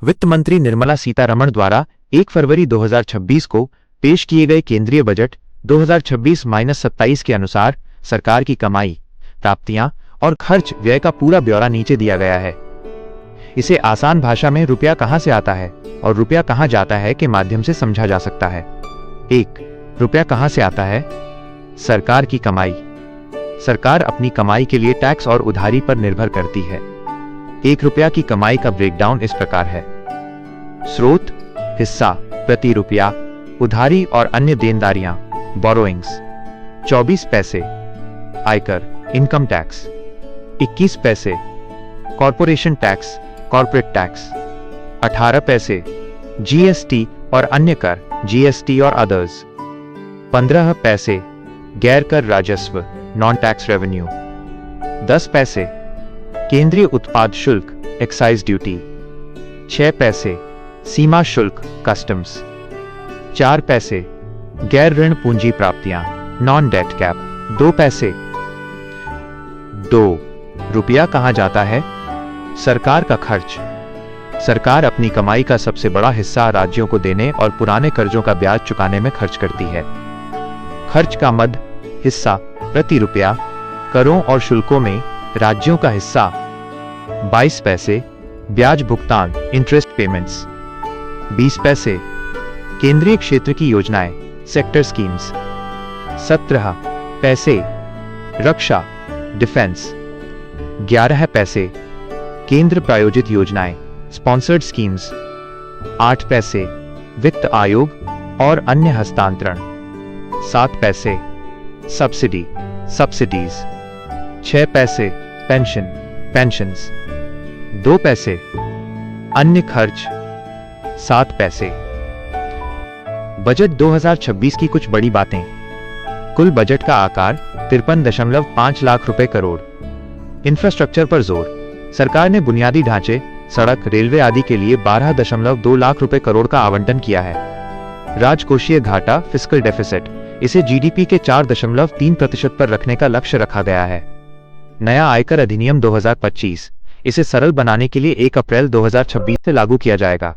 वित्त मंत्री निर्मला सीतारमण द्वारा 1 फरवरी 2026 को पेश किए गए केंद्रीय बजट 2026-27 के अनुसार सरकार की कमाई, प्राप्तियां और खर्च व्यय का पूरा ब्यौरा नीचे दिया गया है। इसे आसान भाषा में रुपया कहां से आता है और रुपया कहां जाता है के माध्यम से समझा जा सकता है। 1. रुपया कहां से आता है? सरकार की कमाई। सरकार अपनी कमाई के लिए टैक्स और उधारी पर निर्भर करती है। 1 रुपया की कमाई का ब्रेकडाउन इस प्रकार है। स्रोत: हिस्सा प्रति रुपया, उधारी और अन्य देनदारियां बोरोइंग्स 24 पैसे, आयकर इनकम टैक्स 21 पैसे, कॉर्पोरेशन टैक्स कॉर्पोरेट टैक्स 18 पैसे, जीएसटी और अन्य कर जीएसटी और अदर्स 15 पैसे, गैर कर राजस्व नॉन टैक्स रेवेन्यू 10 पैसे, केंद्रीय उत्पाद शुल्क एक्साइज ड्यूटी 6 पैसे, सीमा शुल्क कस्टम्स 4 पैसे, गैर ऋण पूंजी प्राप्तियां नॉन डेट कैप 2 पैसे। 2. रुपया कहां जाता है? सरकार का खर्च। सरकार अपनी कमाई का सबसे बड़ा हिस्सा राज्यों को देने और पुराने कर्जों का ब्याज चुकाने में खर्च करती है। खर्च का मद हिस्सा प्रति रुपया, करों और शुल्कों में राज्यों का हिस्सा 22 पैसे, ब्याज भुगतान इंटरेस्ट पेमेंट्स 20 पैसे, केंद्रीय क्षेत्र की योजनाएं सेक्टर स्कीम्स 17 पैसे, रक्षा डिफेंस 11 पैसे, केंद्र प्रायोजित योजनाएं स्पॉन्सर्ड स्कीम्स 8 पैसे, वित्त आयोग और अन्य हस्तांतरण 7 पैसे, सब्सिडी सब्सिडीज 6 पैसे, पेंशन पेंशन्स 2 पैसे, अन्य खर्च 7 पैसे। बजट 2026 की कुछ बड़ी बातें। कुल बजट का आकार 53.5 लाख रुपए करोड़। इंफ्रास्ट्रक्चर पर जोर। सरकार ने बुनियादी ढांचे, सड़क, रेलवे आदि के लिए 12.2 लाख रुपए करोड़ का आवंटन किया है। राजकोषीय घाटा फिस्कल डेफिसिट, इसे जीडीपी के 4.3% पर रखने का लक्ष्य रखा गया है। नया आयकर अधिनियम 2025, इसे सरल बनाने के लिए 1 अप्रैल 2026 से लागू किया जाएगा।